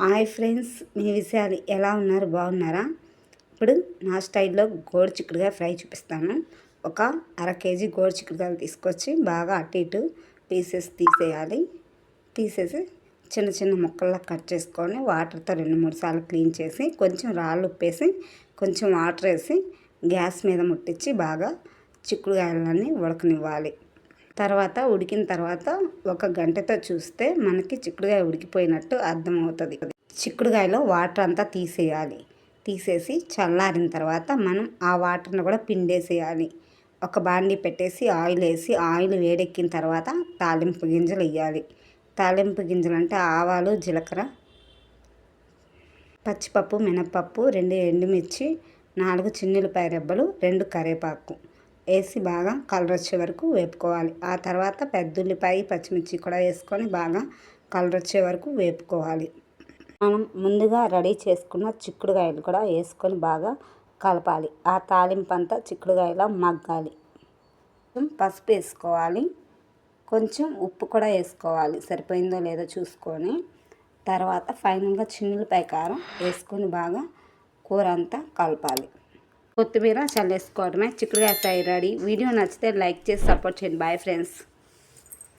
Hi friends, మీ విషయాలు ఎలా ఉన్నారు? బాగున్నారా? ఇప్పుడు నా స్టైల్లో గోరు చిక్కుడుగా ఫ్రై చూపిస్తాను. ఒక అర కేజీ గోరు చిక్కుడుగాయలు తీసుకొచ్చి బాగా అటు ఇటు పీసెస్ తీసేయాలి. తీసేసి చిన్న చిన్న ముక్కల్లా కట్ చేసుకొని వాటర్తో 2-3 సార్లు క్లీన్ చేసి కొంచెం రాళ్ళు ఉప్పేసి కొంచెం వాటర్ వేసి గ్యాస్ మీద ముట్టించి బాగా చిక్కుడుగాయలన్నీ ఉడకనివ్వాలి. తర్వాత ఉడికిన తర్వాత ఒక గంటతో చూస్తే మనకి చిక్కుడుగాయ ఉడికిపోయినట్టు అర్థమవుతుంది. చిక్కుడుగాయలో వాటర్ అంతా తీసేయాలి. తీసేసి చల్లారిన తర్వాత మనం ఆ వాటర్ని కూడా పిండేసేయాలి. ఒక బాండీ పెట్టేసి ఆయిల్ వేసి ఆయిల్ వేడెక్కిన తర్వాత తాలింపు గింజలు వేయాలి. తాలింపు గింజలు అంటే ఆవాలు, జీలకర్ర, పచ్చిపప్పు, మినపప్పు, 2 ఎండుమిర్చి, 4 చిన్నులపాయ రెబ్బలు, 2 కరివేపాకు వేసి బాగా కలర్ వచ్చే వరకు వేపుకోవాలి. ఆ తర్వాత పెద్ద ఉల్లిపాయ, పచ్చిమిర్చి కూడా వేసుకొని బాగా కలర్ వచ్చే వరకు వేపుకోవాలి. మనం ముందుగా రెడీ చేసుకున్న చిక్కుడుగాయలు కూడా వేసుకొని బాగా కలపాలి. ఆ తాలింపు అంతా చిక్కుడుగాయలో మగ్గాలి. కొంచెం పసుపు వేసుకోవాలి. కొంచెం ఉప్పు కూడా వేసుకోవాలి, సరిపోయిందో లేదో చూసుకొని. తర్వాత ఫైనల్గా చిన్నులపాయ కారం వేసుకొని బాగా కూర అంతా కలపాలి. కొత్తిమీర చల్లేసుకోవడమే. చిక్కుడుగాయ ఫ్రై రెడీ. వీడియో నచ్చితే లైక్ చేసి సపోర్ట్ చేయండి. Bye friends.